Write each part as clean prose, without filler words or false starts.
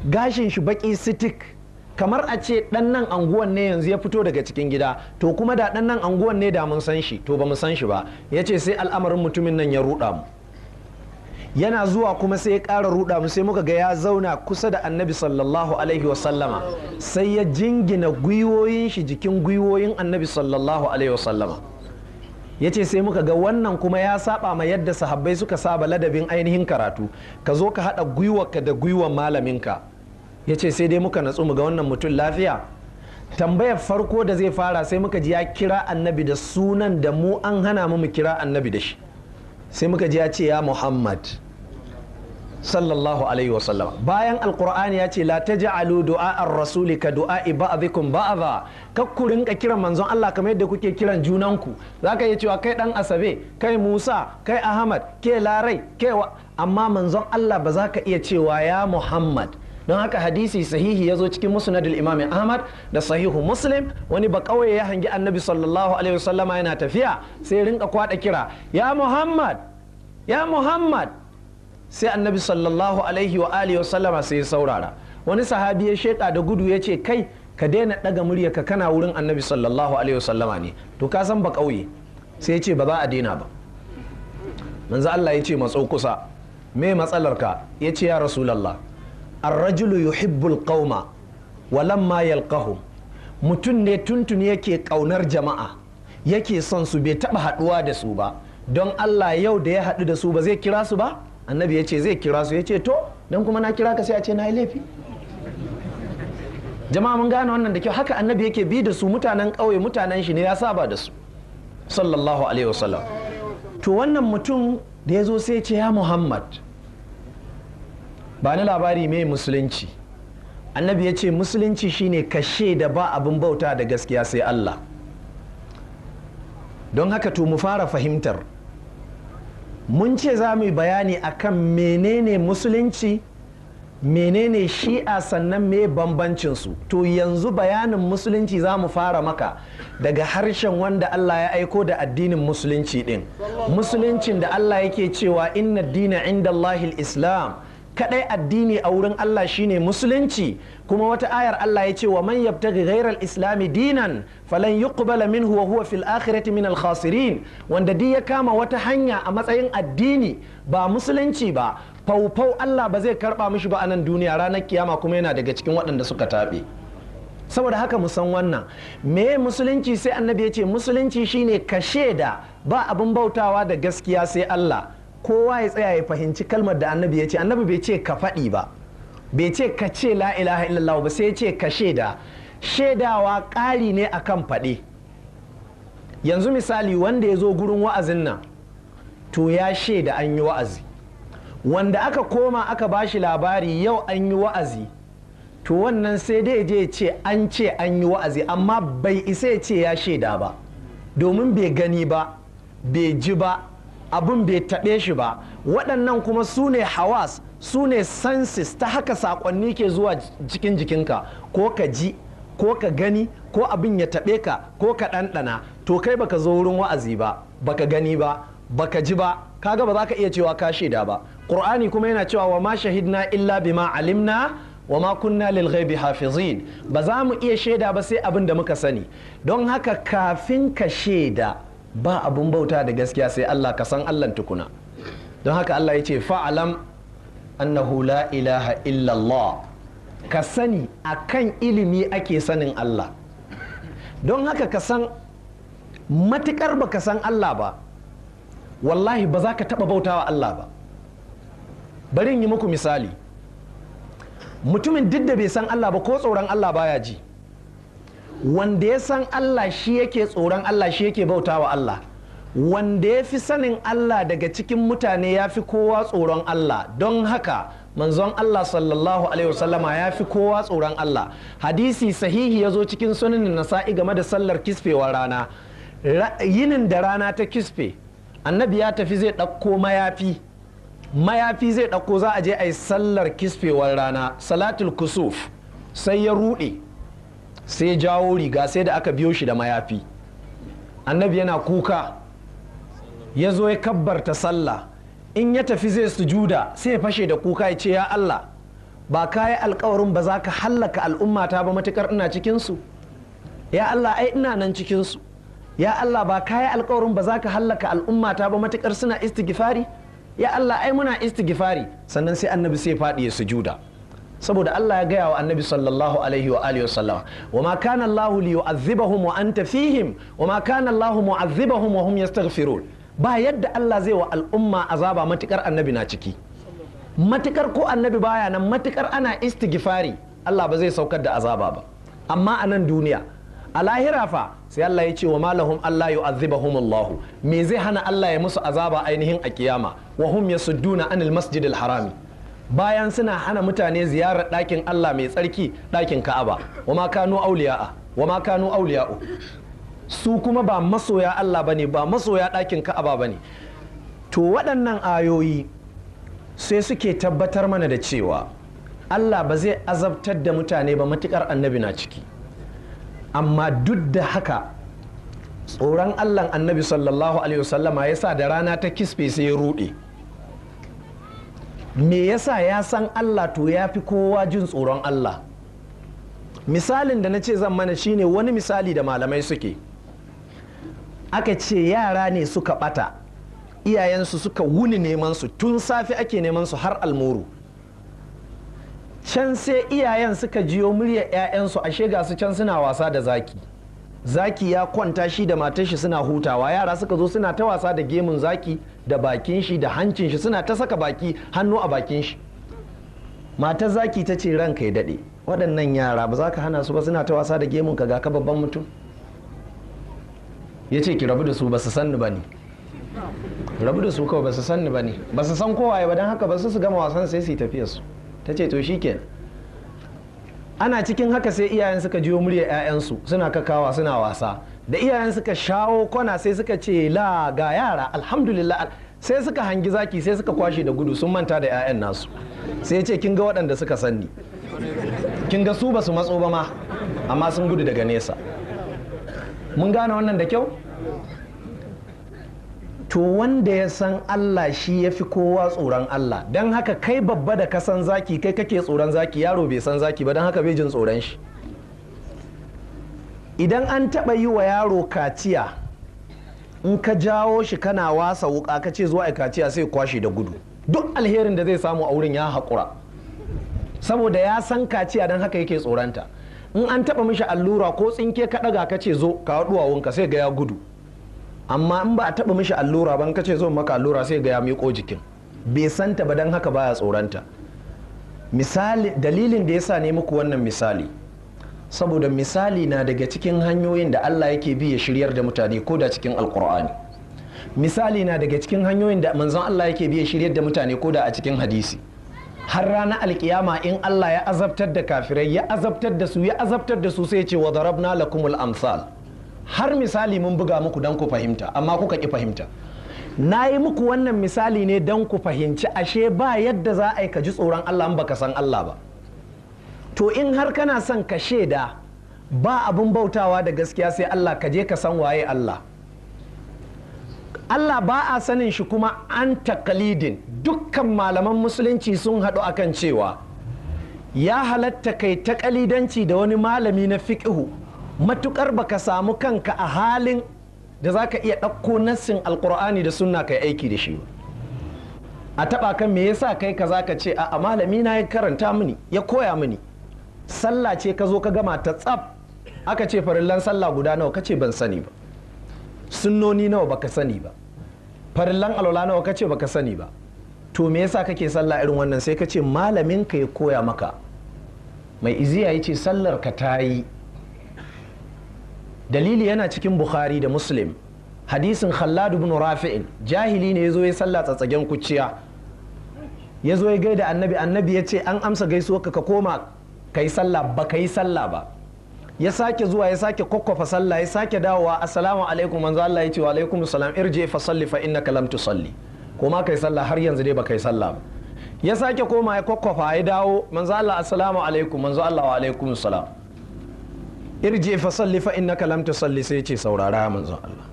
gashin shi baki sitik, kamar a ce dan nan anguwan ne yanzu ya fito daga cikin gida, to kuma da dan nan anguwan ne da mun san shi, to ba mu san shi ba. Ya ce sai al'amarin mutumin nan ya ruɗa mu, yana zuwa kuma sai ya ƙara ruɗa mu, sai muka ga ya zauna kusa da annabi sallallahu alaihi wasallama, sai ya jingina gwiwoyin shi jikin gwiwoyin annabi sallallahu alaihi wasallama. Ya ce sai muka ga wannan kuma ya saba ma yadda sahabbai suka saba ladabin ainihin karatu, ka zo ka haɗa gwiwarka da gwiwar malaminka. Ya ce sai dai muka natsu mu ga wannan mutum lafiya. Tambayar farko da zai fara sai muka ji ya kira annabi da sunan da mu an hana mu kira annabi da shi. Sai muka ji ya ce ya Muhammad sallallahu alaihi wasallam. Bayan alkur'ani ya ce la taj'alu du'a ar-rasuli ka du'a'i ba'dikum ba'dha, kakku rinka kiran manzon Allah kamar yadda kuke kiran junanku. Zaka iya cewa kai dan Asabe, kai Musa, kai Ahmad, ke Larai, ke amma manzon Allah ba za ka iya cewa ya Muhammad. Don haka hadisi sahihi ya zo cikin musnadul imam Ahmad da sahihu Muslim, wani ba kauye ya hangi annabi sallallahu alaihi wasallama yana tafiya, sai rinka kwada kira ya Muhammad, ya Muhammad. Sai annabi sallallahu alaihi wa alihi wasallama sai ya saurara. Wani sahabi ya sheka da gudu ya ce kai ka daina daga muryarka, kana wurin annabi sallallahu alaihi wasallama ne. To ka san ba kauye, sai ya ce ba za a daina ba. Manzo Allah ya ce matso kusa, me matsalarka? Ya ce ya Rasulullah, ar-rajulu yuhibbul qauma walamma yalqahum. Mutum ne tuntuni yake kaunar jama'a, yake son su, bai taba haduwa da su ba, don Allah yau da ya haɗu da su ba zai kira su ba? Annabi ya ce zai kira su. Ya ce to don kuma na kira ka sai a ce na yi laifi? Jama'a mun gane wannan da kyau. Haka annabi yake bi da su, mutanen ƙauye, mutanen shi ne, ya saba da su sallallahu alaihi wasallam. To wannan mutum da ya zo sai ya ce ya Muhammad, ba ni labari mai musulunci. Annabi ya ce musulunci shine kashe da ba abin bauta da gaskiya sai Allah. Don haka to mu fara fahimtar, mun ce za mu yi bayani akan menene musulunci, menene shi'a, sannan me bambancin su. To yanzu bayanin musulunci za mu fara maka daga harshen wanda Allah ya aiko da addinin musulunci din, musuluncin da Allah yake cewa inna dina inda Allahil Islam, kadai addini a wurin Allah shine musulunci. Kuma wata ayar Allah ya ce wa man yabtaghi ghayral islami dinan falan yuqbala minhu wa huwa fil akhirati minal khasirin. Wanda duk ya kama wata hanya a matsayin addini ba musulunci ba, faufau Allah ba zai karba mishi ba a nan duniya, ranar kiyama kuma yana daga cikin waɗanda suka taɓe. Saboda haka mu san wannan me musulunci. Sai annabi ya ce musulunci shine ka shaida ba abin bautawa da gaskiya sai Allah. Kowa ya tsaya ya fahimci kalmar da annabi ya ce. Annabi bai ce ka faɗi ba, bai ce ka ce la ilaha illallah ba, sai ya ce ka shaida. Shaidawa ƙari ne akan faɗe. Yanzu misali wanda ya zo gurin wa'azin nan, to ya shaida an yi wa'azi. Wanda aka koma aka bashi labari yau an yi wa'azi, to wannan sai dai je ce an yi wa'azi, amma bai isa ya ce ya shaida ba, domin bai gani ba, bai ji ba, abin bai taɓe shi ba. Waɗannan kuma su ne hawas, su ne senses, ta haka saƙonni ke zuwa cikin jikinka, ko ka ji, ko ka gani, ko abin ya taɓe ka, ko ka ɗanɗana. To kai baka zo wurin wa'azi ba, baka gani ba, baka ji ba, kaga ba za ka iya cewa ka shaida ba. Ƙur'ani kuma yana cewa wa ma shahidna illa bima alimna wa ma kunna lil ghaibi hafizin. Ba za mu iya shaida ba sai abin da muka sani. Don haka kafin ka shaida ba abun bauta da gaskiya sai Allah, ka san Allah tukuna. Don haka Allah ya ce fa'alam annahu la ilaha illallah, ka sani akan ilimi ake sanin Allah. Don haka ka san matukar ba ka san Allah ba, wallahi ba za ka taba bautawa Allah ba. Bari in yi muku misali. Mutumin duk da bai san Allah ba ko tsoron Allah baya ji. Wanda ya san Allah shi yake tsoron Allah, shi yake bautawa Allah. Wanda ya fi sanin Allah daga cikin mutane ya fi kowa tsoron Allah. Don haka manzon Allah sallallahu alaihi wasallama ya fi kowa tsoron Allah. Hadisi sahihi ya zo cikin sunan Nasa'i game da sallar kisfewar rana. Yinin da rana ta kisfe, annabi ya tafi zai ɗauko mayafi zai ɗauko, za a je a yi sallar kisfewar rana, salatul kusuf. Sai ya ruɗe, sai jawo riga, sai da aka biyo shi da mayafi. Annabi yana kuka, ya zo ya kabbarta sallah. In ya tafi zai sujuda sai ya fashe da kuka ya ce ya Allah, ba ka yi alkawarin ba za ka hallaka al'ummata ba matukar ina cikinsu? Ya Allah ai ina nan cikinsu. Ya Allah ba ka yi alkawarin ba za ka hallaka al'ummata ba matukar suna istighfari? Ya Allah ai muna istighfari. Sannan sai annabi sai faɗi ya sujuda, saboda Allah ya gaya wa annabi sallallahu alaihi wa alihi wasallam, wa ma kana Allahu li yu'adhibahum wa anta fihim wa ma kana Allahu mu'adhibahum wa hum yastaghfirun. Ba yadda Allah zai wa al'umma azaba matukar annabi na ciki. Matukar ko annabi baya nan, matukar ana istighfari, Allah ba zai saukar da azaba ba. Amma a nan duniya, a lahira fa sai Allah ya ce wa malahum Allah yu'adhibahum Allah, me zai hana Allah ya musu azaba ainihin a kiyama? Wa hum yasudduna anil masjidil harami, bayan suna hana mutane ziyarar ɗakin Allah mai tsarki, ɗakin Ka'aba. Wa ma kanu auliya'u, su kuma ba masoya Allah bane, ba masoya ɗakin Ka'aba bane. To waɗannan ayoyi sai suke tabbatar mana da cewa Allah ba zai azabtar da mutane ba matukar annabi na ciki. Amma duk da haka tsoron Allah annabi sallallahu alaihi wasallama yasa da rana ta kisfe sai ya ruɗe. Me yasa? Ya san Allah, to ya fi kowa jin tsoron Allah. Misalin da na ce zan mana shine wani misali da malamai suke, aka ce yara ne suka bata, iyayensu suka wuni neman su, tun safe ake neman su har almuru. Can sai iyayen suka jiyo muryar 'ya'yansu, ashe ga su can suna wasa da zaki. Zaki ya kwanta shi da matar shi suna hutawa, yara suka zo suna ta wasa da gemun zaki da bakin shi da hancin shi, suna ta saka baki hannu a bakin shi. Matar zaki ta ce ranka ya daɗe, waɗannan yara ba za ka hana su ba, suna ta wasa da gemun ka, ga ka babban mutum. Ya ce ki rabu da su, ba su sanni ba ne. Rabu da su kawai, ba su sanni ba ne, ba su san kowaye ba, don haka ba su gama wasan sai su yi tafiyar su. Ta ce to shikenan. Ana cikin haka sai iyayen suka jiyo muryar 'ya'yansu suna kakawa suna wasa, da iyayen suka shawo kwana sai suka ce la ga yara alhamdulillah, sai suka hangi zaki sai suka kwashe da gudu, sun manta da 'ya'yan nasu. Sai ya ce kin ga waɗanda suka sanni, kin ga su ba su matso ba ma, amma sun gudu daga nesa. Mun gane wannan da kyau? To wanda ya san Allah shi ya fi kowa tsoron Allah. Don haka kai babba da kasan zaki, kai kake tsoron zaki, yaro bai san zaki ba, don haka bai jin tsoron shi. Idan an taɓa yi wa yaro kaciya, in ka jawo shi kana wasa wuka ka ce zuwa kaciya, sai kwashe da gudu. Duk alherin da zai samu a wurin ya haƙura, saboda ya san kaciya, don haka yake tsoronta. In an taɓa mishi allura ko tsinke ka ɗaga ka ce zo ka duwawunka, sai ga ya gudu. Amma in ba a taɓa mishi allura ban ka ce zo maka allura, sai ga ya miƙo jikin, bai santa ba, don haka baya tsoronta. Misali, dalilin da yasa ne muku wannan misali, saboda misali na daga cikin hanyoyin da Allah yake bi ya shiryar da mutane, ko da cikin alkur'ani. Misali na daga cikin hanyoyin da manzon Allah yake bi ya shiryar da mutane, ko da a cikin hadisi. Har ranar alkiyama in Allah ya azabtar da kafirai, ya azabtar da su sai ya ce wa darabna lakumul amsal. Har misali mun buga muku don ku fahimta, amma kuka ƙi fahimta. Na yi muku wannan misali ne don ku fahimci ashe ba yadda za a yi ka ji tsoron Allah in baka san Allah ba. To in har kana son ka shaida ba abin bautawa da gaskiya sai Allah, ka je ka san waye Allah. Allah ba a sanin shi kuma an takalidin. Dukkan malaman musulunci sun haɗu akan cewa ya halatta kai takalidanci da wani malami na fiqhu, matukar baka samu kanka a halin da za ka iya ɗauko nassin alkur'ani da sunna kai aiki da shi. A taɓa kan me yasa kai ka za ka ce a malami na ya karanta mini, ya koya mini. Sallah ce ka zo ka gama ta tsaf, aka ce farillan sallah guda nawa, ka ce ban sani ba. Sunnoni nawa baka sani ba. Farillan alwala nawa, ka ce baka sani ba. To me yasa kake sallah irin wannan? Sai ka ce malamin ka ya koya maka. Mai iziya ya ce sallar ka ta yi. Dalili yana cikin Bukhari da Muslim, hadisin Khallad ibn Rafi'in, jahili ne ya zo ya sallah tsatsagen kuciya, ya zo ya gaida annabi, annabi ya ce an amsa gaisuwarka, ka koma ka yi sallah, ba ka yi sallah ba. Ya sake zuwa ya sake kokkofa sallah, ya sake dawowa, assalamu alaikum, manzo Allah ya ce wa alaikum salam, irji fa salli fa innaka lam tusalli, koma kai sallah, har yanzu dai ba kai sallah ba. Ya sake koma ya kokkofa ya dawo, manzo Allah assalamu alaikum, manzo Allah wa alaikum salam, irje fa salli fa innaka lam tusalli, sai ce saurara manzon Allah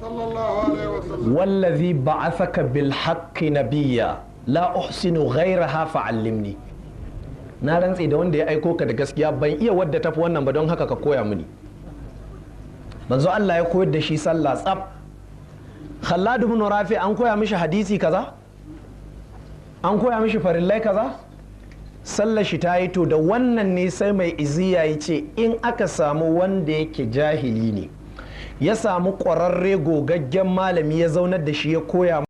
sallallahu alaihi wasallam, wallazi ba'athaka bil haqqi nabiyya la uhsinu ghayraha fa'allimni. na rantse da wanda ya aiko ka da gaskiya ban iya wadda tafi wannan ba don haka ka koya mini. manzo Allah ya koyar da shi sallah tsaf. Khallad ibn Rafi an koya mishi hadisi kaza, an koya mishi farillai kaza, sallar shi ta yi. to da wannan ne sai mai iziya ya ce in aka samu wanda yake jahili ne ya samu ƙwararre gogaggen malami ya zaunar da shi ya koya